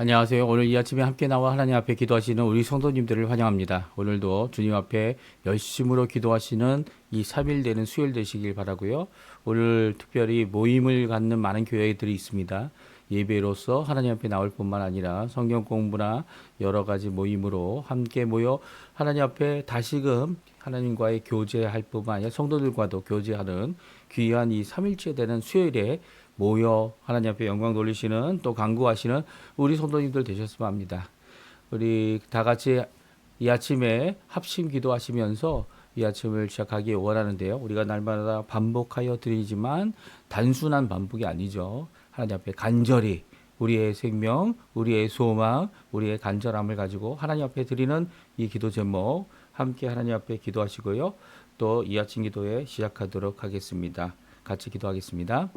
안녕하세요. 오늘 이 아침에 함께 나와 하나님 앞에 기도하시는 우리 성도님들을 환영합니다. 오늘도 주님 앞에 열심으로 기도하시는 이 3일 되는 수요일 되시길 바라고요. 오늘 특별히 모임을 갖는 많은 교회들이 있습니다. 예배로서 하나님 앞에 나올 뿐만 아니라 성경 공부나 여러 가지 모임으로 함께 모여 하나님 앞에 다시금 하나님과의 교제할 뿐만 아니라 성도들과도 교제하는 귀한 이 3일째 되는 수요일에 모여 하나님 앞에 영광 돌리시는 또 간구하시는 우리 성도님들 되셨으면 합니다. 우리 다 같이 이 아침에 합심 기도하시면서 이 아침을 시작하기 원하는데요. 우리가 날마다 반복하여 드리지만 단순한 반복이 아니죠. 하나님 앞에 간절히 우리의 생명, 우리의 소망, 우리의 간절함을 가지고 하나님 앞에 드리는 이 기도 제목 함께 하나님 앞에 기도하시고요. 또 이 아침 기도에 시작하도록 하겠습니다. 같이 기도하겠습니다.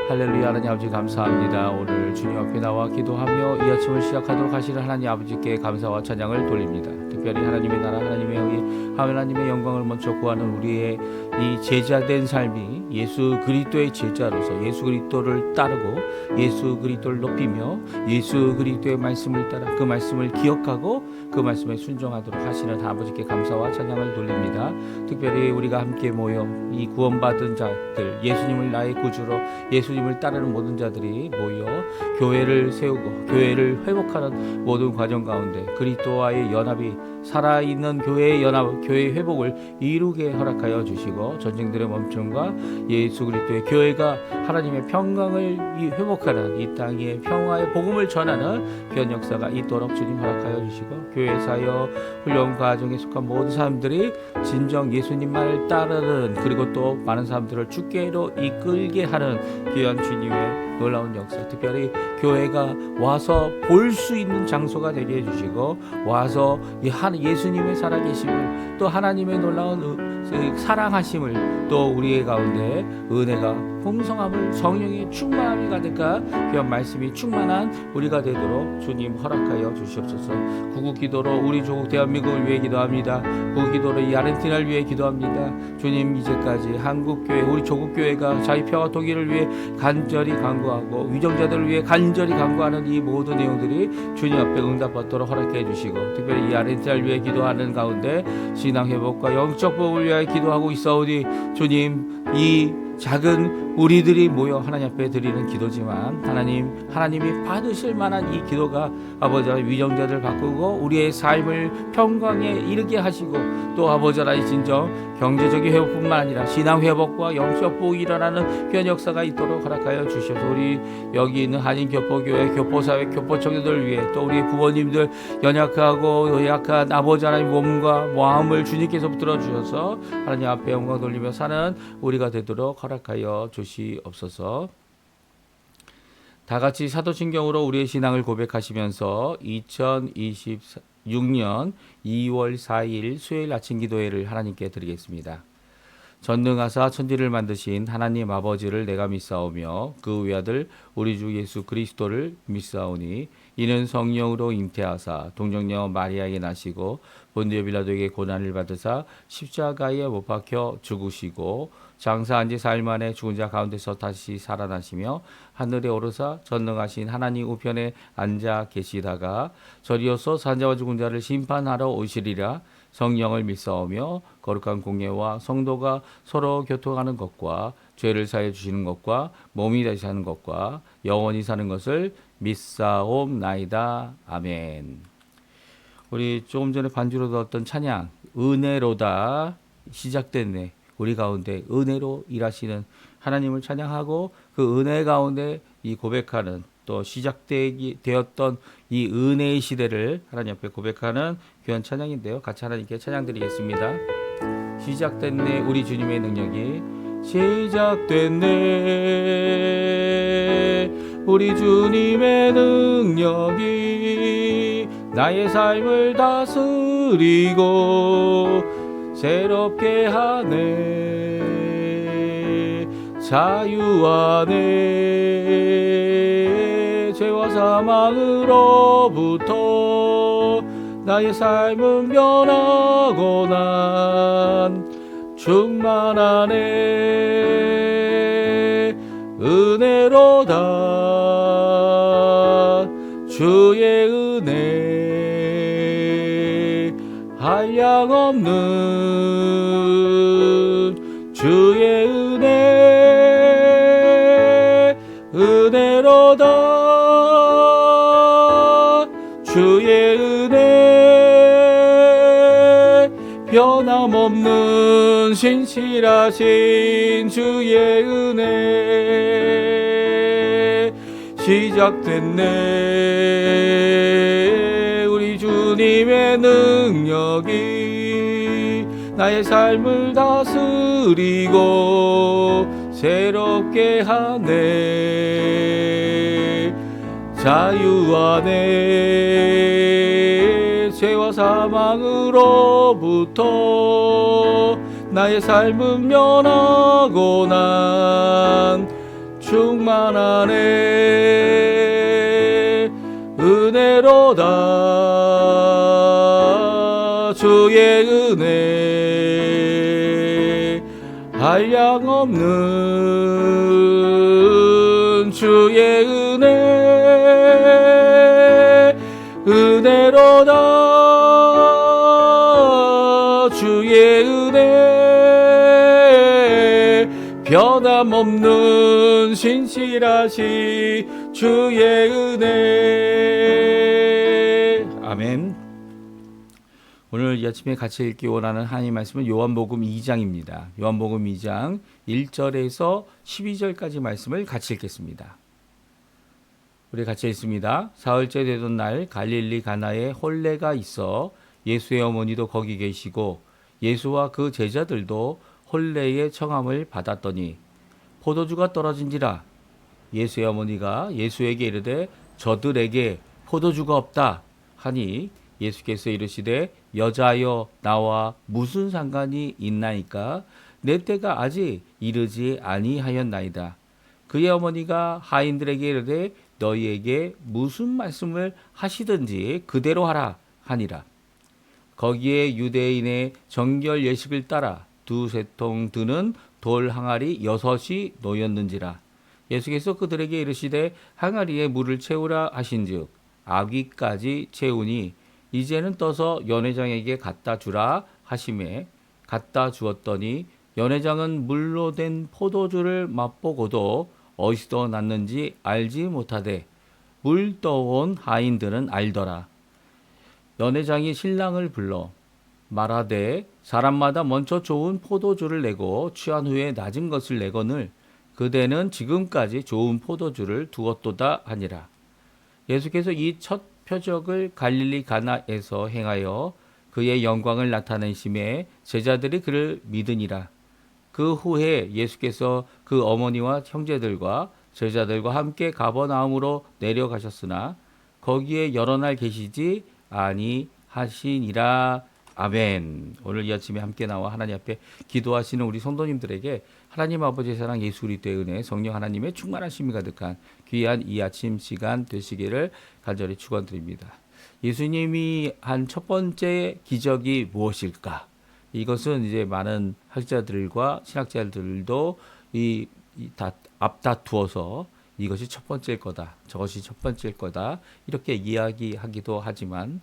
할렐루야. 하나님 아버지 감사합니다. 오늘 주님 앞에 나와 기도하며 이 아침을 시작하도록 하시는 하나님 아버지께 감사와 찬양을 돌립니다. 특별히 하나님의 나라 하나님의 영이 하나님의 영광을 먼저 구하는 우리의 이 제자된 삶이 예수 그리스도의 제자로서 예수 그리스도를 따르고 예수 그리스도를 높이며 예수 그리스도의 말씀을 따라 그 말씀을 기억하고 그 말씀에 순종하도록 하시는 아버지께 감사와 찬양을 돌립니다. 특별히 우리가 함께 모여 이 구원받은 자들 예수님을 나의 구주로 예수님을 따르는 모든 자들이 모여 교회를 세우고 교회를 회복하는 모든 과정 가운데 그리스도와의 연합이 살아있는 교회의 연합, 교회의 회복을 이루게 허락하여 주시고 전쟁들의 멈춤과 예수 그리스도의 교회가 하나님의 평강을 회복하는 이 땅의 평화의 복음을 전하는 귀한 역사가 있도록 주님 허락하여 주시고 교회 사역 훈련 과정에 속한 모든 사람들이 진정 예수님만을 따르는 그리고 또 많은 사람들을 주께로 이끌게 하는 귀한 주님의 놀라운 역사, 특별히 교회가 와서 볼 수 있는 장소가 되게 해주시고 와서 예수님의 살아계심을 또 하나님의 놀라운 사랑하심을 또 우리의 가운데 은혜가 풍성함을 성령의 충만함이 가득한 귀한 말씀이 충만한 우리가 되도록 주님 허락하여 주시옵소서. 구국기도로 우리 조국 대한민국을 위해 기도합니다. 구국기도로 이 아르헨티나를 위해 기도합니다. 주님 이제까지 한국교회 우리 조국교회가 자유 평화 통일을 위해 간절히 간구하고 위정자들을 위해 간절히 간구하는 이 모든 내용들이 주님 앞에 응답받도록 허락해 주시고 특별히 이 아르헨티나를 위해 기도하는 가운데 신앙회복과 영적 복음을 위하여 기도하고 있사오니 주님 이 작은 우리들이 모여 하나님 앞에 드리는 기도지만 하나님이 받으실 만한 이 기도가 아버지 하나님 위정자들 바꾸고 우리의 삶을 평강에 이르게 하시고 또 아버지 하나님 진정 경제적인 회복뿐만 아니라 신앙 회복과 영적 복이 일어나는 귀한 역사가 있도록 허락하여 주셔서 우리 여기 있는 한인 교포교회 교포사회 교포청년들을 위해 또 우리 부모님들 연약하고 약한 아버지 하나님 몸과 마음을 주님께서 붙들어 주셔서 하나님 앞에 영광 돌리며 사는 우리가 되도록 허락하여 주시옵소서. 다 같이 사도신경으로 우리의 신앙을 고백하시면서 2026년 2월 4일 수요일 아침 기도회를 하나님께 드리겠습니다. 전능하사 천지를 만드신 하나님 아버지를 내가 믿사오며 그 외아들 우리 주 예수 그리스도를 믿사오니 이는 성령으로 잉태하사 동정녀 마리아에게 나시고 본디오 빌라도에게 고난을 받으사 십자가에 못 박혀 죽으시고 장사한 지 사흘 만에 죽은 자 가운데서 다시 살아나시며 하늘에 오르사 전능하신 하나님 우편에 앉아 계시다가 저리어서 산자와 죽은 자를 심판하러 오시리라. 성령을 믿사오며 거룩한 공예와 성도가 서로 교통하는 것과 죄를 사해 주시는 것과 몸이 다시 사는 것과 영원히 사는 것을 믿사옵나이다. 아멘. 우리 조금 전에 반주로 들었던 찬양 은혜로다 시작됐네. 우리 가운데 은혜로 일하시는 하나님을 찬양하고 그 은혜 가운데 이 고백하는 또 시작되었던 이 은혜의 시대를 하나님 앞에 고백하는 귀한 찬양인데요. 같이 하나님께 찬양 드리겠습니다. 시작됐네 우리 주님의 능력이 시작됐네 우리 주님의 능력이 나의 삶을 다스리고 새롭게 하네 자유하네 죄와 사망으로부터 나의 삶은 변하고 난 충만하네 은혜로다 한량없는 주의 은혜로다. 주의 은혜 변함없는 신실하신 주의 은혜 시작됐네. 우리 주님의 능력이 나의 삶을 다스리고 새롭게 하네. 자유 안에 죄와 사망으로부터 나의 삶은 면하고 난 충만하네. 은혜로다. 주의 은혜 한량없는 주의 은혜로다. 주의 은혜 변함없는 신실하신 주의 은혜. 아멘. 오늘 이 아침에 같이 읽기 원하는 하나님 말씀은 요한복음 2장입니다. 요한복음 2장 1절에서 12절까지 말씀을 같이 읽겠습니다. 우리 같이 읽습니다. 사흘째 되던 날 갈릴리 가나에 혼례가 있어 예수의 어머니도 거기 계시고 예수와 그 제자들도 혼례의 청함을 받았더니 포도주가 떨어진지라. 예수의 어머니가 예수에게 이르되 저들에게 포도주가 없다 하니 예수께서 이르시되 여자여 나와 무슨 상관이 있나이까? 내 때가 아직 이르지 아니하였나이다. 그의 어머니가 하인들에게 이르되 너희에게 무슨 말씀을 하시든지 그대로 하라 하니라. 거기에 유대인의 정결 예식을 따라 두세 통 드는 돌 항아리 6이 놓였는지라. 예수께서 그들에게 이르시되 항아리에 물을 채우라 하신즉 아귀까지 채우니 이제는 떠서 연회장에게 갖다 주라 하시매 갖다 주었더니 연회장은 물로 된 포도주를 맛보고도 어디서 났는지 알지 못하되 물 떠온 하인들은 알더라. 연회장이 신랑을 불러 말하되 사람마다 먼저 좋은 포도주를 내고 취한 후에 낮은 것을 내거늘 그대는 지금까지 좋은 포도주를 두었도다 하니라. 예수께서 이 첫 표적을 갈릴리 가나에서 행하여 그의 영광을 나타내심에 제자들이 그를 믿으니라. 그 후에 예수께서 그 어머니와 형제들과 제자들과 함께 가버나움으로 내려가셨으나 거기에 여러 날 계시지 아니하시니라. 아멘. 오늘 이 아침에 함께 나와 하나님 앞에 기도하시는 우리 성도님들에게 하나님 아버지의 사랑, 예수 그리스도의 은혜, 성령 하나님의 충만하심이 가득한 귀한 이 아침 시간 되시기를 간절히 축원드립니다. 예수님이 한 첫 번째 기적이 무엇일까? 이것은 이제 많은 학자들과 신학자들도 다 앞다투어서 이것이 첫 번째일 거다, 저것이 첫 번째일 거다 이렇게 이야기하기도 하지만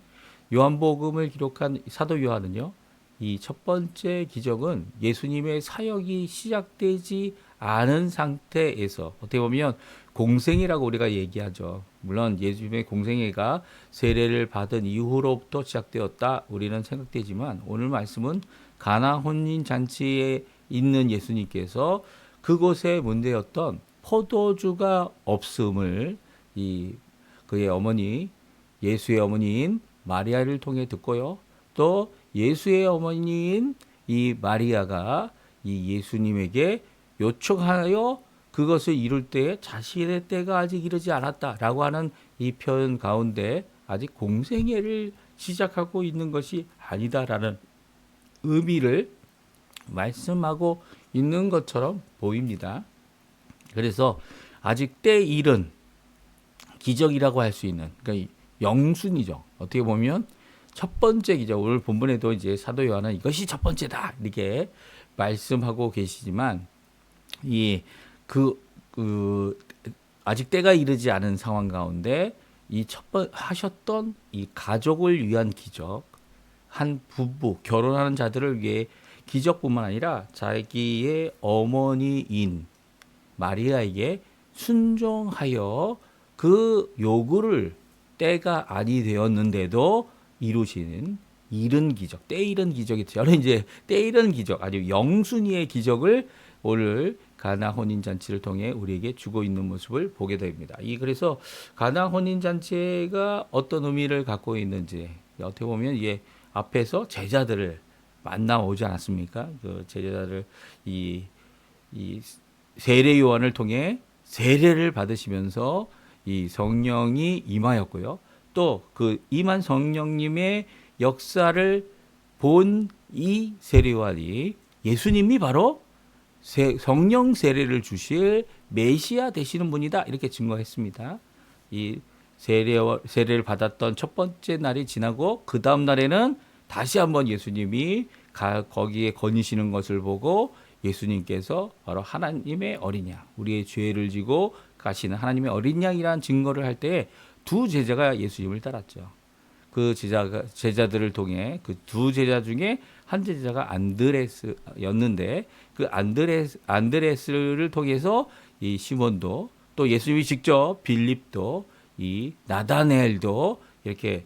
요한복음을 기록한 사도 요한은요, 이 첫 번째 기적은 예수님의 사역이 시작되지 않은 상태에서 어떻게 보면 공생애라고 우리가 얘기하죠. 물론 예수님의 공생애가 세례를 받은 이후로부터 시작되었다 우리는 생각되지만 오늘 말씀은 가나 혼인 잔치에 있는 예수님께서 그곳에 문제였던 포도주가 없음을 그의 어머니 예수의 어머니인 마리아를 통해 듣고요. 또 예수의 어머니인 이 마리아가 이 예수님에게 요청하여 그것을 이룰 때에 자신의 때가 아직 이르지 않았다라고 하는 이 표현 가운데 아직 공생애를 시작하고 있는 것이 아니다라는 의미를 말씀하고 있는 것처럼 보입니다. 그래서 아직 때 이른 기적이라고 할 수 있는, 그러니까 영순이죠. 어떻게 보면 첫 번째 기적, 오늘 본문에도 이제 사도 요한은 이것이 첫 번째다 이렇게 말씀하고 계시지만 아직 때가 이르지 않은 상황 가운데 이 하셨던 이 가족을 위한 기적, 한 부부, 결혼하는 자들을 위해 기적뿐만 아니라 자기의 어머니인 마리아에게 순종하여 그 요구를 때가 아니 되었는데도 이루시는 이른 기적, 때 이른 기적이 저는 이제 때 이른 기적, 아주 영순위의 기적을 오늘 가나 혼인 잔치를 통해 우리에게 주고 있는 모습을 보게 됩니다. 그래서 가나 혼인 잔치가 어떤 의미를 갖고 있는지 어떻게 보면 이게 앞에서 제자들을 만나 오지 않았습니까? 그 제자들을 이 세례 요한을 통해 세례를 받으시면서 이 성령이 임하였고요. 또 그 임한 성령님의 역사를 본 이 세례 요한이 예수님이 바로 성령 세례를 주실 메시아 되시는 분이다 이렇게 증거했습니다. 이 세례를 받았던 첫 번째 날이 지나고 그 다음 날에는 다시 한번 예수님이 거기에 거니시는 것을 보고 예수님께서 바로 하나님의 어린 양, 우리의 죄를 지고 가시는 하나님의 어린 양이라는 증거를 할 때 두 제자가 예수님을 따랐죠. 그 제자들을 통해 그 두 제자 중에 한 제자가 안드레스였는데 그 안드레스를 통해서 이 시몬도 또 예수님이 직접 빌립도 이 나다나엘도 이렇게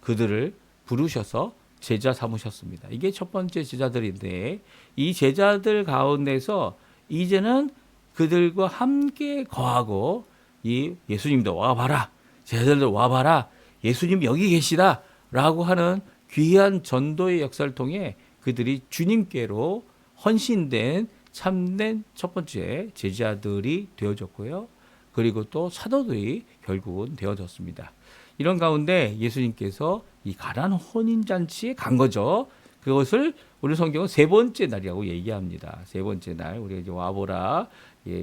그들을 부르셔서 제자 삼으셨습니다. 이게 첫 번째 제자들인데 이 제자들 가운데서 이제는 그들과 함께 거하고 이 예수님도 와봐라, 제자들도 와봐라, 예수님 여기 계시다 라고 하는 귀한 전도의 역사를 통해 그들이 주님께로 헌신된 참된 첫 번째 제자들이 되어졌고요. 그리고 또 사도들이 결국은 되어졌습니다. 이런 가운데 예수님께서 이 가난 혼인잔치에 간 거죠. 그것을 우리 성경은 세 번째 날이라고 얘기합니다. 세 번째 날, 우리가 이제 와보라,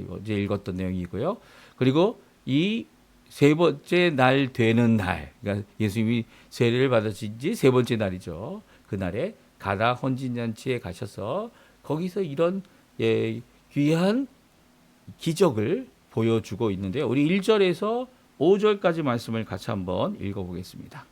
어제 읽었던 내용이고요. 그리고 이 세 번째 날 되는 날, 그러니까 예수님이 세례를 받으신 지 세 번째 날이죠. 그날에 가나 혼인잔치에 가셔서 거기서 이런 귀한 기적을 보여주고 있는데요. 우리 1절에서 5절까지 말씀을 같이 한번 읽어보겠습니다.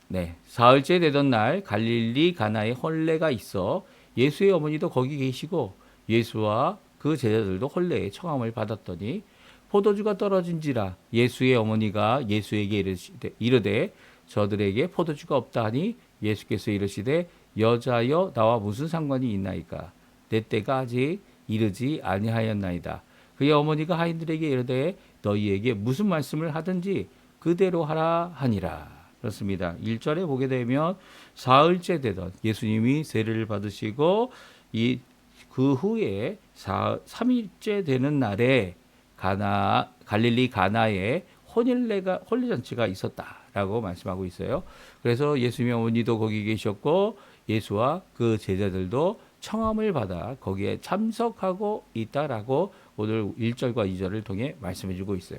네, 사흘째 되던 날 갈릴리 가나에 혼례가 있어 예수의 어머니도 거기 계시고 예수와 그 제자들도 혼례에 청함을 받았더니 포도주가 떨어진지라 예수의 어머니가 예수에게 이르되 저들에게 포도주가 없다 하니 예수께서 이르시되 여자여 나와 무슨 상관이 있나이까 내 때가 아직 이르지 아니하였나이다. 그의 어머니가 하인들에게 이르되 너희에게 무슨 말씀을 하든지 그대로 하라 하니라. 그렇습니다. 1절에 보게 되면 사흘째 되던 예수님이 세례를 받으시고 그 후에 3일째 되는 날에 갈릴리 가나에 혼례잔치가 있었다라고 말씀하고 있어요. 그래서 예수님의 어머니도 거기 계셨고 예수와 그 제자들도 청함을 받아 거기에 참석하고 있다라고 오늘 1절과 2절을 통해 말씀해 주고 있어요.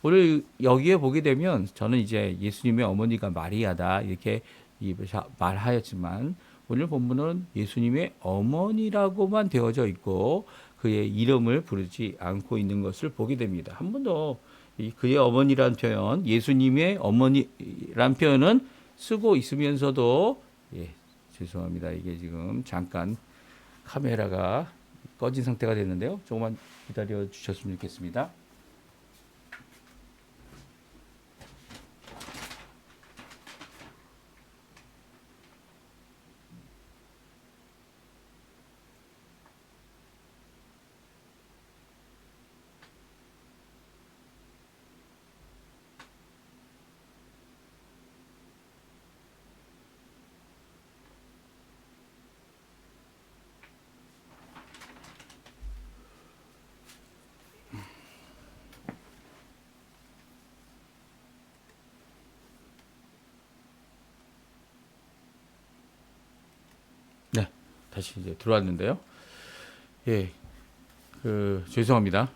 오늘 여기에 보게 되면 저는 이제 예수님의 어머니가 마리아다 이렇게 말하였지만 오늘 본문은 예수님의 어머니라고만 되어져 있고 그의 이름을 부르지 않고 있는 것을 보게 됩니다. 한 번도 그의 어머니란 표현, 예수님의 어머니란 표현은 쓰고 있으면서도 죄송합니다. 이게 지금 잠깐 카메라가 꺼진 상태가 됐는데요. 조금만 기다려 주셨으면 좋겠습니다. 네, 다시 이제 들어왔는데요. 죄송합니다.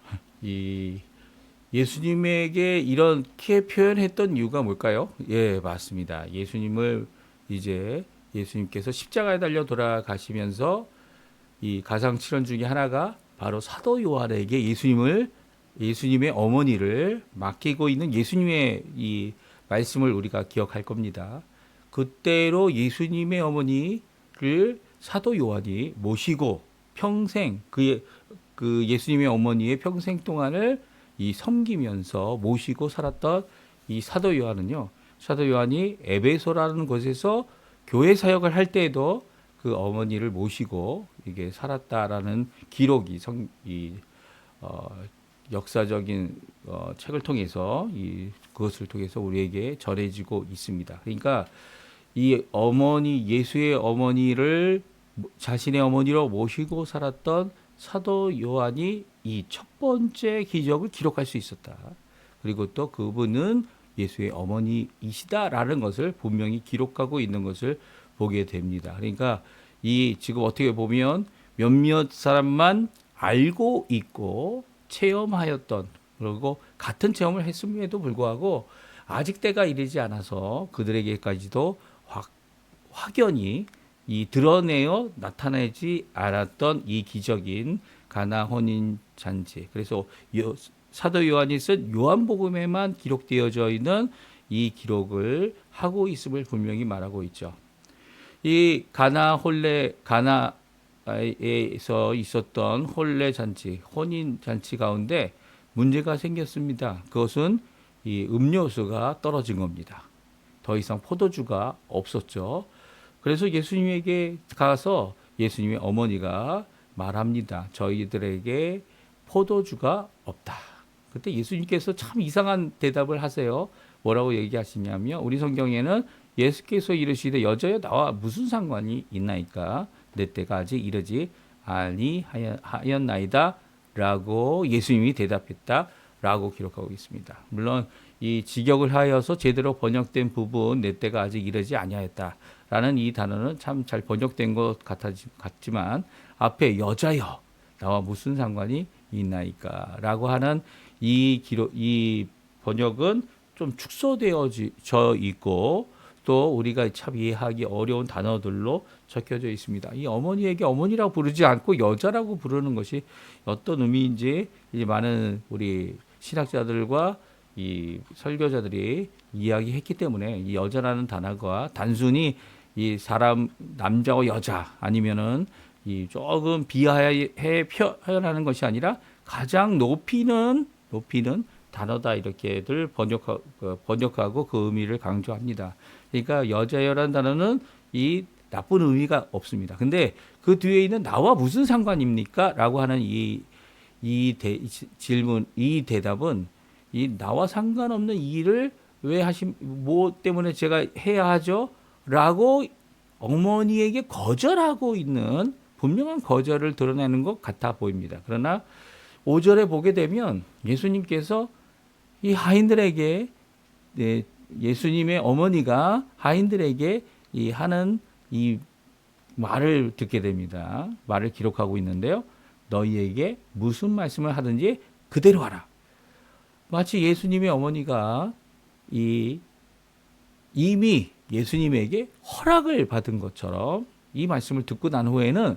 예수님에게 이렇게 표현했던 이유가 뭘까요? 맞습니다. 예수님께서 십자가에 달려 돌아가시면서 이 가상칠언 중에 하나가 바로 사도 요한에게 예수님의 어머니를 맡기고 있는 예수님의 이 말씀을 우리가 기억할 겁니다. 그때로 예수님의 어머니를 사도 요한이 모시고 평생 그 예수님의 어머니의 평생 동안을 이 섬기면서 모시고 살았던 이 사도 요한은요. 사도 요한이 에베소라는 곳에서 교회 사역을 할 때에도 그 어머니를 모시고 이게 살았다라는 기록이 역사적인 책을 통해서 그것을 통해서 우리에게 전해지고 있습니다. 그러니까 이 어머니 예수의 어머니를 자신의 어머니로 모시고 살았던 사도 요한이 이 첫 번째 기적을 기록할 수 있었다. 그리고 또 그분은 예수의 어머니이시다라는 것을 분명히 기록하고 있는 것을 보게 됩니다. 그러니까 이 지금 어떻게 보면 몇몇 사람만 알고 있고 체험하였던 그리고 같은 체험을 했음에도 불구하고 아직 때가 이르지 않아서 그들에게까지도 확연히 이 드러내어 나타나지 않았던 이 기적인 가나 혼인 잔치. 그래서 사도 요한이 쓴 요한복음에만 기록되어져 있는 이 기록을 하고 있음을 분명히 말하고 있죠. 이 가나에서 있었던 혼례 잔치, 혼인 잔치 가운데 문제가 생겼습니다. 그것은 이 음료수가 떨어진 겁니다. 더 이상 포도주가 없었죠. 그래서 예수님에게 가서 예수님의 어머니가 말합니다. 저희들에게 포도주가 없다. 그때 예수님께서 참 이상한 대답을 하세요. 뭐라고 얘기하시냐면 우리 성경에는 예수께서 이르시되 여자여 나와 무슨 상관이 있나이까 내 때가 아직 이르지 아니하였나이다 라고 예수님이 대답했다 라고 기록하고 있습니다. 물론 이 직역을 하여서 제대로 번역된 부분 내 때가 아직 이르지 아니하였다 라는 이 단어는 참 잘 번역된 것 같지만 앞에 여자여 나와 무슨 상관이 있나이까 라고 하는 이 번역은 좀 축소되어져 있고 또 우리가 참 이해하기 어려운 단어들로 적혀져 있습니다. 이 어머니에게 어머니라고 부르지 않고 여자라고 부르는 것이 어떤 의미인지 이제 많은 우리 신학자들과 이 설교자들이 이야기했기 때문에 이 여자라는 단어가 단순히 이 사람 남자와 여자 아니면은 이 조금 비하해 표현하는 것이 아니라 가장 높이는 단어다 이렇게들 번역하고 그 의미를 강조합니다. 그러니까 여자여라는 단어는 이 나쁜 의미가 없습니다. 근데 그 뒤에 있는 나와 무슨 상관입니까? 라고 하는 이 대답은 이 나와 상관없는 일을 왜 뭐 때문에 제가 해야 하죠? 라고 어머니에게 거절하고 있는 분명한 거절을 드러내는 것 같아 보입니다. 그러나 5절에 보게 되면 예수님께서 이 하인들에게 예수님의 어머니가 하인들에게 하는 이 말을 듣게 됩니다. 말을 기록하고 있는데요. 너희에게 무슨 말씀을 하든지 그대로 하라. 마치 예수님의 어머니가 이미 예수님에게 허락을 받은 것처럼 이 말씀을 듣고 난 후에는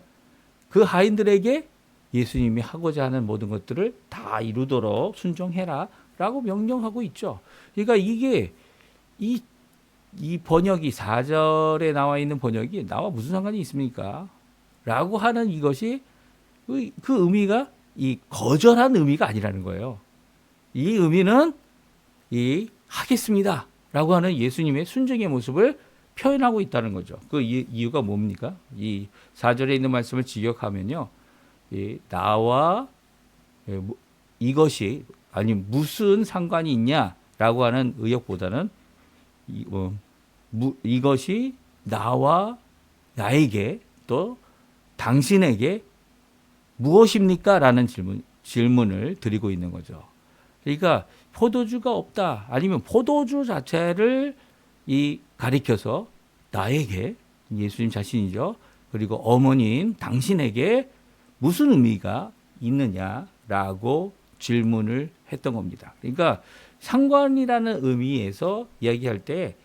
그 하인들에게 예수님이 하고자 하는 모든 것들을 다 이루도록 순종해라 라고 명령하고 있죠. 그러니까 이게 이 번역이 4절에 나와 있는 번역이 나와 무슨 상관이 있습니까? 라고 하는 이것이 그 의미가 이 거절한 의미가 아니라는 거예요. 이 의미는 하겠습니다 라고 하는 예수님의 순종의 모습을 표현하고 있다는 거죠. 그 이유가 뭡니까? 이 4절에 있는 말씀을 직역하면요. 나와 이것이 아니 무슨 상관이 있냐라고 하는 의역보다는 이것이 나와 나에게 또 당신에게 무엇입니까? 라는 질문을 드리고 있는 거죠. 그러니까 포도주가 없다 아니면 포도주 자체를 가리켜서 나에게 예수님 자신이죠. 그리고 어머니인 당신에게 무슨 의미가 있느냐라고 질문을 했던 겁니다. 그러니까 상관이라는 의미에서 이야기할 때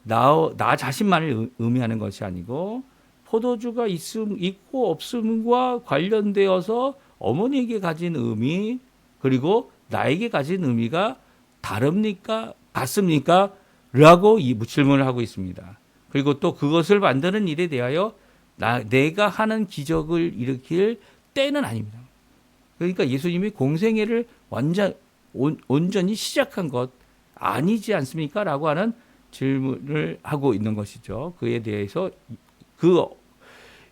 나 자신만을 의미하는 것이 아니고 포도주가 있고 없음과 관련되어서 어머니에게 가진 의미 그리고 나에게 가진 의미가 다릅니까? 같습니까? 라고 이 질문을 하고 있습니다. 그리고 또 그것을 만드는 일에 대하여 내가 하는 기적을 일으킬 때는 아닙니다. 그러니까 예수님이 공생애를 온전히 시작한 것 아니지 않습니까? 라고 하는 질문을 하고 있는 것이죠. 그에 대해서 그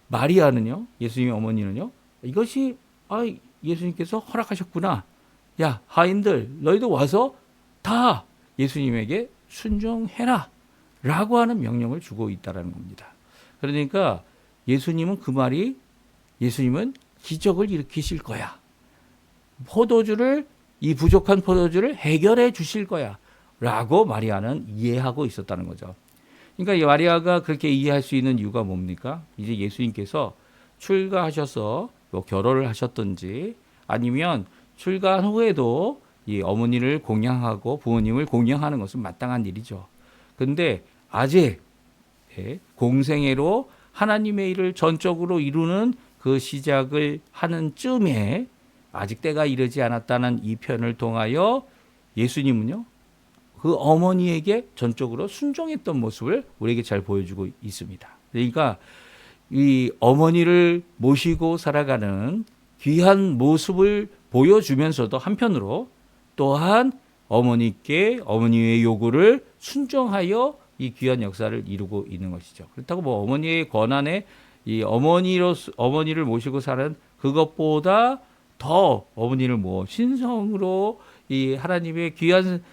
마리아는요, 예수님의 어머니는요, 이것이 예수님께서 허락하셨구나. 야, 하인들 너희도 와서 다 예수님에게 순종해라 라고 하는 명령을 주고 있다는 겁니다. 그러니까 예수님은 예수님은 기적을 일으키실 거야. 이 부족한 포도주를 해결해 주실 거야 라고 마리아는 이해하고 있었다는 거죠. 그러니까 이 마리아가 그렇게 이해할 수 있는 이유가 뭡니까? 이제 예수님께서 출가하셔서 뭐 결혼을 하셨든지 아니면 출가한 후에도 이 어머니를 공양하고 부모님을 공양하는 것은 마땅한 일이죠. 근데 아직 공생애로 하나님의 일을 전적으로 이루는 그 시작을 하는 쯤에 아직 때가 이르지 않았다는 이 편을 통하여 예수님은요, 그 어머니에게 전적으로 순종했던 모습을 우리에게 잘 보여주고 있습니다. 그러니까 이 어머니를 모시고 살아가는 귀한 모습을 보여주면서도 한편으로 또한 어머니의 요구를 순종하여 이 귀한 역사를 이루고 있는 것이죠. 그렇다고 뭐 어머니의 권한에 이 어머니를 모시고 사는 그것보다 더 어머니를 신성으로 이 하나님의 귀한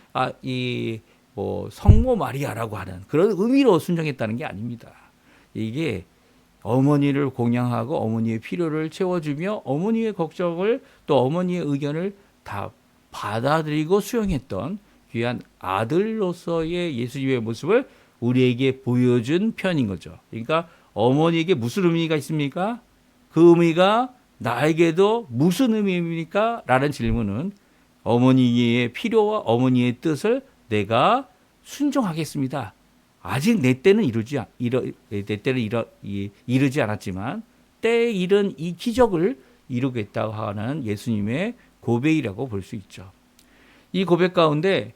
성모 마리아라고 하는 그런 의미로 순종했다는 게 아닙니다. 이게 어머니를 공양하고 어머니의 필요를 채워주며 어머니의 걱정을 또 어머니의 의견을 다 받아들이고 수용했던 귀한 아들로서의 예수님의 모습을 우리에게 보여준 편인 거죠. 그러니까 어머니에게 무슨 의미가 있습니까? 그 의미가 나에게도 무슨 의미입니까? 라는 질문은 어머니의 필요와 어머니의 뜻을 내가 순종하겠습니다. 아직 내 때는 이르지 않았지만 때에 이른 이 기적을 이루겠다고 하는 예수님의 고백이라고 볼 수 있죠. 이 고백 가운데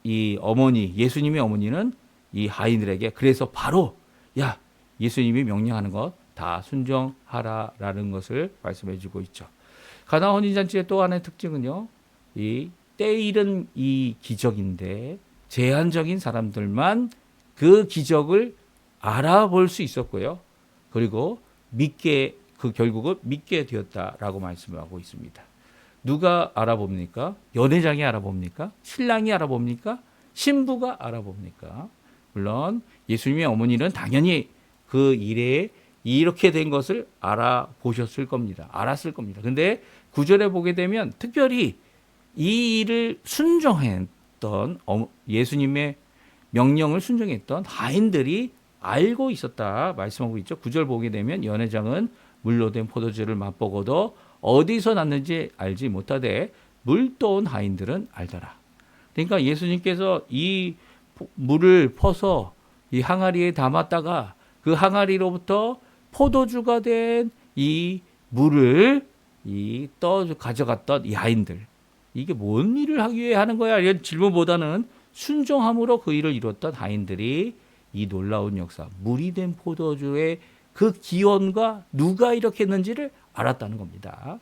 예수님의 어머니는 이 하인들에게 그래서 바로 예수님이 명령하는 것 다 순종하라라는 것을 말씀해 주고 있죠. 가나 혼인잔치의 또 하나의 특징은요, 이 때에 이른 이 기적인데 제한적인 사람들만 그 기적을 알아볼 수 있었고요. 그리고 결국은 믿게 되었다라고 말씀하고 있습니다. 누가 알아봅니까? 연회장이 알아봅니까? 신랑이 알아봅니까? 신부가 알아봅니까? 물론 예수님의 어머니는 당연히 그 일에 이렇게 된 것을 알았을 겁니다. 근데 9절에 보게 되면 특별히 이 일을 순종했던 예수님의 명령을 순종했던 하인들이 알고 있었다 말씀하고 있죠. 9절 보게 되면 연회장은 물로 된 포도주를 맛보고도 어디서 났는지 알지 못하되 물 떠온 하인들은 알더라. 그러니까 예수님께서 이 물을 퍼서 이 항아리에 담았다가 그 항아리로부터 포도주가 된 이 물을 가져갔던 이 하인들, 이게 뭔 일을 하기 위해 하는 거야? 이런 질문보다는 순종함으로 그 일을 이뤘던 하인들이 이 놀라운 역사, 물이 된 포도주의 그 기원과 누가 이렇게 했는지를 알았다는 겁니다.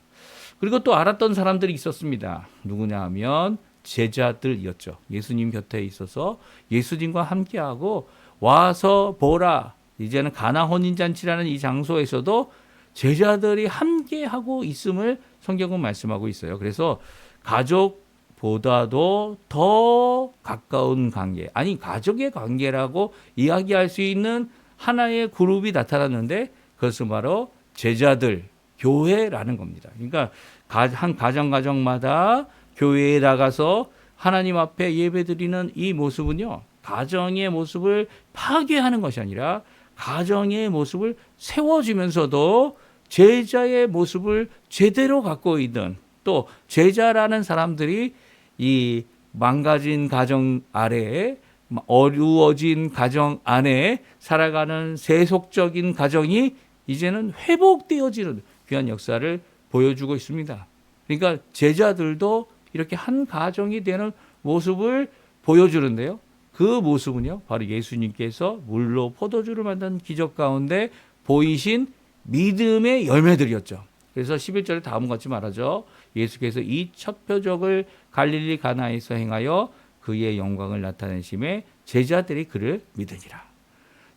그리고 또 알았던 사람들이 있었습니다. 누구냐 하면 제자들이었죠. 예수님 곁에 있어서 예수님과 함께하고 와서 보라. 이제는 가나 혼인잔치라는 이 장소에서도 제자들이 함께하고 있음을 성경은 말씀하고 있어요. 그래서 가족보다도 더 가까운 관계, 가족의 관계라고 이야기할 수 있는 하나의 그룹이 나타났는데 그것은 바로 제자들, 교회라는 겁니다. 그러니까 한 가정마다 교회에 나가서 하나님 앞에 예배드리는 이 모습은요, 가정의 모습을 파괴하는 것이 아니라 가정의 모습을 세워주면서도 제자의 모습을 제대로 갖고 있는, 또 제자라는 사람들이 이 망가진 가정 아래에, 어려워진 가정 안에 살아가는 세속적인 가정이 이제는 회복되어지는 귀한 역사를 보여주고 있습니다. 그러니까 제자들도 이렇게 한 가정이 되는 모습을 보여주는데요. 그 모습은요, 바로 예수님께서 물로 포도주를 만든 기적 가운데 보이신 믿음의 열매들이었죠. 그래서 11절에 다음과 같이 말하죠. 예수께서 이 첫 표적을 갈릴리 가나에서 행하여 그의 영광을 나타내심에 제자들이 그를 믿으니라.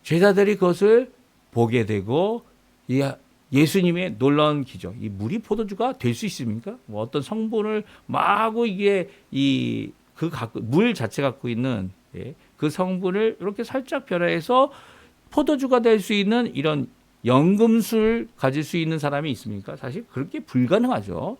제자들이 그것을 보게 되고 예수님의 놀라운 기적, 이 물이 포도주가 될 수 있습니까? 뭐 어떤 성분을 마구 이게 물 자체 갖고 있는 그 성분을 이렇게 살짝 변화해서 포도주가 될 수 있는 이런 연금술 가질 수 있는 사람이 있습니까? 사실 그렇게 불가능하죠.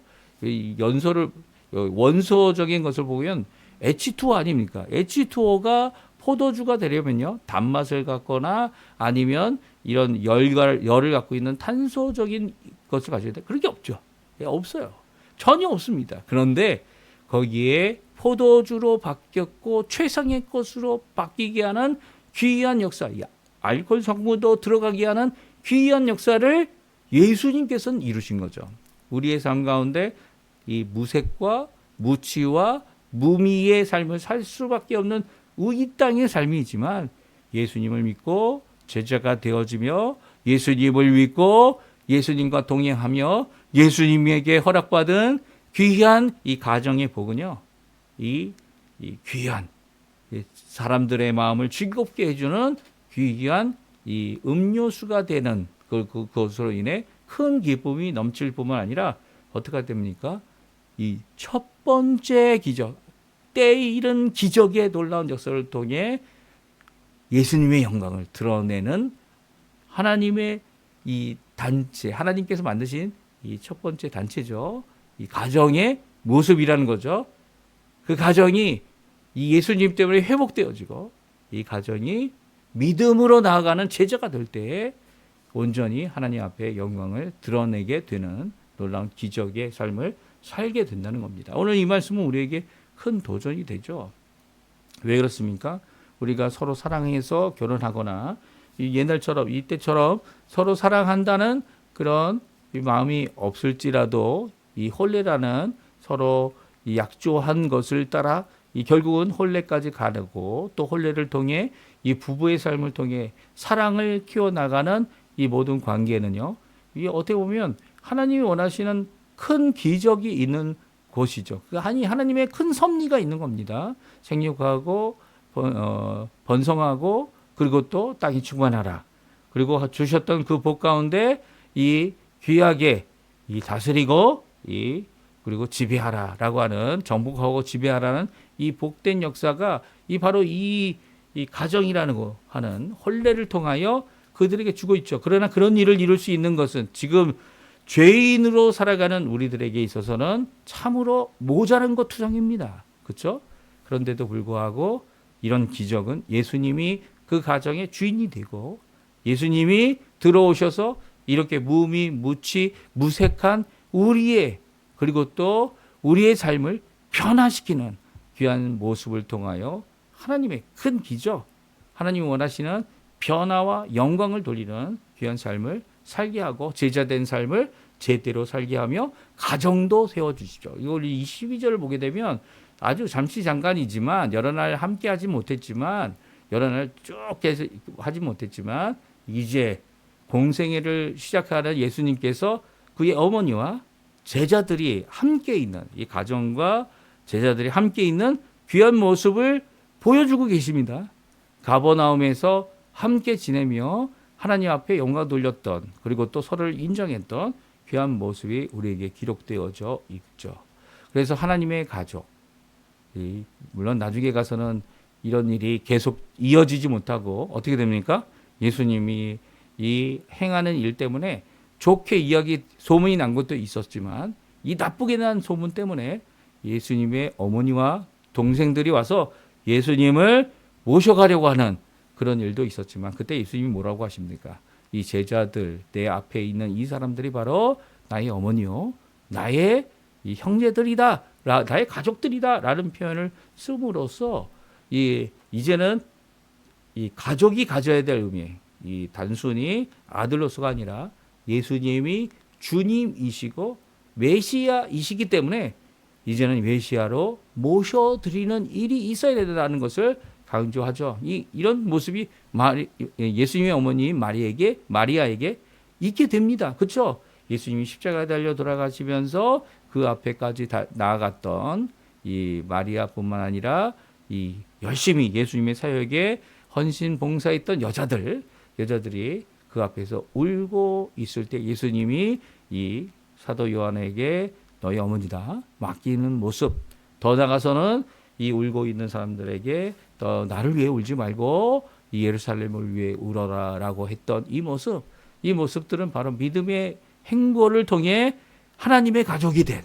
원소적인 것을 보면 H2O 아닙니까? H2O가 포도주가 되려면요, 단맛을 갖거나 아니면 이런 열을 갖고 있는 탄소적인 것을 가져야 돼. 그런 게 없죠. 없어요. 전혀 없습니다. 그런데 거기에 포도주로 바뀌었고 최상의 것으로 바뀌게 하는 귀한 역사, 알코올 성분도 들어가게 하는 귀한 역사를 예수님께서는 이루신 거죠. 우리의 삶 가운데 이 무색과 무치와 무미의 삶을 살 수밖에 없는 이 땅의 삶이지만 예수님을 믿고 제자가 되어지며 예수님을 믿고 예수님과 동행하며 예수님에게 허락받은 귀한 이 가정의 복은요, 이 귀한 사람들의 마음을 즐겁게 해주는 귀한 이 음료수가 되는 그것으로 인해 큰 기쁨이 넘칠 뿐만 아니라 어떻게 됩니까? 이 첫 번째 기적, 때에 이른 기적의 놀라운 역사를 통해 예수님의 영광을 드러내는 하나님의 이 단체, 하나님께서 만드신 이 첫 번째 단체죠. 이 가정의 모습이라는 거죠. 그 가정이 이 예수님 때문에 회복되어지고 이 가정이 믿음으로 나아가는 제자가 될 때에 온전히 하나님 앞에 영광을 드러내게 되는 놀라운 기적의 삶을 살게 된다는 겁니다. 오늘 이 말씀은 우리에게 큰 도전이 되죠. 왜 그렇습니까? 우리가 서로 사랑해서 결혼하거나 옛날처럼 이때처럼 서로 사랑한다는 그런 마음이 없을지라도 이 혼례라는 서로 이 약조한 것을 따라 결국은 혼례까지 가고 또 혼례를 통해 이 부부의 삶을 통해 사랑을 키워나가는 이 모든 관계는요, 이게 어떻게 보면 하나님이 원하시는 큰 기적이 있는 곳이죠. 하나님의 큰 섭리가 있는 겁니다. 생육하고 번성하고 그리고 또 땅이 충만하라. 그리고 주셨던 그 복 가운데 이 귀하게 이 다스리고 그리고 지배하라라고 하는, 정복하고 지배하라는 이 복된 역사가 바로 이 가정이라는 거 하는 혼례를 통하여 그들에게 주고 있죠. 그러나 그런 일을 이룰 수 있는 것은 지금 죄인으로 살아가는 우리들에게 있어서는 참으로 모자란 것 투성입니다. 그렇죠? 그런데도 불구하고 이런 기적은 예수님이 그 가정의 주인이 되고 예수님이 들어오셔서 이렇게 무미, 무치, 무색한 우리의 그리고 또 우리의 삶을 변화시키는 귀한 모습을 통하여 하나님의 큰 기적, 하나님이 원하시는 변화와 영광을 돌리는 귀한 삶을 살게 하고 제자된 삶을 제대로 살게 하며 가정도 세워주시죠. 이걸 22절을 보게 되면 아주 잠시 잠깐이지만 여러 날 함께 하지 못했지만 여러 날 쭉 하지 못했지만 이제 공생애를 시작하는 예수님께서 그의 어머니와 제자들이 함께 있는 이 가정과 제자들이 함께 있는 귀한 모습을 보여주고 계십니다. 가버나움에서 함께 지내며 하나님 앞에 영광 돌렸던 그리고 또 서로를 인정했던 귀한 모습이 우리에게 기록되어져 있죠. 그래서 하나님의 가족, 물론 나중에 가서는 이런 일이 계속 이어지지 못하고 어떻게 됩니까? 예수님이 이 행하는 일 때문에 좋게 소문이 난 것도 있었지만 이 나쁘게 난 소문 때문에 예수님의 어머니와 동생들이 와서 예수님을 모셔가려고 하는 그런 일도 있었지만 그때 예수님이 뭐라고 하십니까? 이 제자들, 내 앞에 있는 이 사람들이 바로 나의 어머니요, 나의 이 형제들이다, 나의 가족들이다 라는 표현을 씀으로써 이제는 이 가족이 가져야 될 의미, 이 단순히 아들로서가 아니라 예수님이 주님이시고 메시아이시기 때문에 이제는 메시아로 모셔드리는 일이 있어야 된다는 것을 강조하죠. 이런 모습이 예수님의 어머니 마리아에게 있게 됩니다. 그렇죠? 예수님이 십자가에 달려 돌아가시면서 그 앞에까지 나아갔던 이 마리아뿐만 아니라 이 열심히 예수님의 사역에 헌신 봉사했던 여자들이 그 앞에서 울고 있을 때 예수님이 이 사도 요한에게 너희 어머니다 맡기는 모습, 더 나가서는 이 울고 있는 사람들에게 너 나를 위해 울지 말고 이 예루살렘을 위해 울어라라고 했던 이 모습들은 바로 믿음의 행보를 통해 하나님의 가족이 된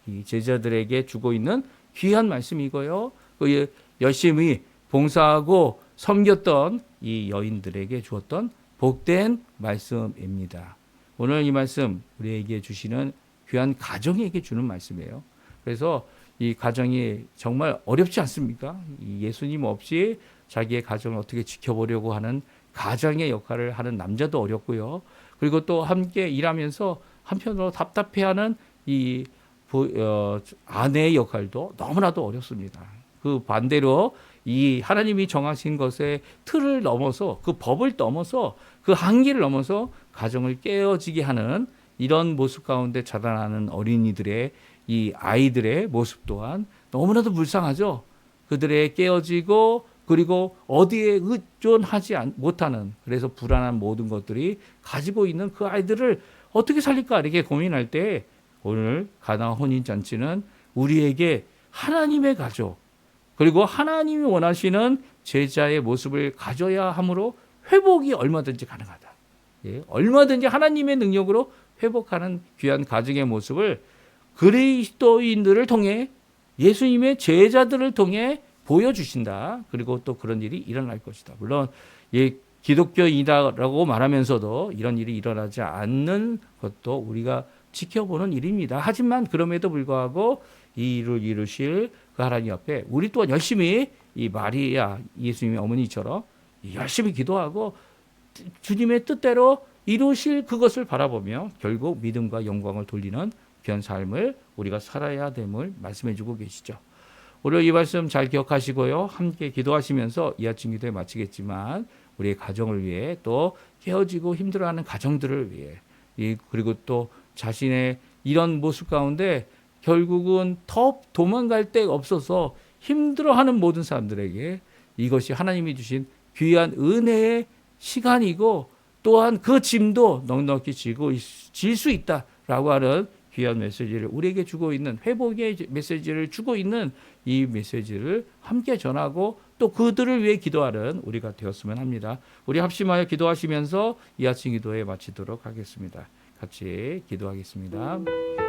이 제자들에게 주고 있는 귀한 말씀이고요. 그 열심히 봉사하고 섬겼던 이 여인들에게 주었던 복된 말씀입니다. 오늘 이 말씀 우리에게 주시는 귀한 가정에게 주는 말씀이에요. 그래서 이 가정이 정말 어렵지 않습니까? 이 예수님 없이 자기의 가정을 어떻게 지켜보려고 하는 가장의 역할을 하는 남자도 어렵고요. 그리고 또 함께 일하면서 한편으로 답답해하는 이 아내의 역할도 너무나도 어렵습니다. 그 반대로 이 하나님이 정하신 것의 틀을 넘어서 그 법을 넘어서 그 한계를 넘어서 가정을 깨어지게 하는 이런 모습 가운데 자라나는 어린이들의 이 아이들의 모습 또한 너무나도 불쌍하죠. 그들의 깨어지고 그리고 어디에 의존하지 못하는 그래서 불안한 모든 것들이 가지고 있는 그 아이들을 어떻게 살릴까 이렇게 고민할 때 오늘 가나 혼인잔치는 우리에게 하나님의 가족 그리고 하나님이 원하시는 제자의 모습을 가져야 하므로 회복이 얼마든지 가능하다. 예, 얼마든지 하나님의 능력으로 회복하는 귀한 가정의 모습을 그리스도인들을 통해 예수님의 제자들을 통해 보여주신다. 그리고 또 그런 일이 일어날 것이다. 물론 기독교이다라고 말하면서도 이런 일이 일어나지 않는 것도 우리가 지켜보는 일입니다. 하지만 그럼에도 불구하고 이 일을 이루실 그 하나님 앞에 우리 또한 열심히 이 마리아 예수님의 어머니처럼 열심히 기도하고 주님의 뜻대로 이루실 그것을 바라보며 결국 믿음과 영광을 돌리는 귀한 삶을 우리가 살아야 됨을 말씀해 주고 계시죠. 오늘 이 말씀 잘 기억하시고요. 함께 기도하시면서 이 아침 기도에 마치겠지만 우리의 가정을 위해 또 깨어지고 힘들어하는 가정들을 위해 그리고 또 자신의 이런 모습 가운데 결국은 더 도망갈 데가 없어서 힘들어하는 모든 사람들에게 이것이 하나님이 주신 귀한 은혜의 시간이고 또한 그 짐도 넉넉히 질 수 있다라고 하는 귀한 메시지를 우리에게 주고 있는 회복의 메시지를 주고 있는 이 메시지를 함께 전하고 또 그들을 위해 기도하는 우리가 되었으면 합니다. 우리 합심하여 기도하시면서 이 아침 기도에 마치도록 하겠습니다. 같이 기도하겠습니다.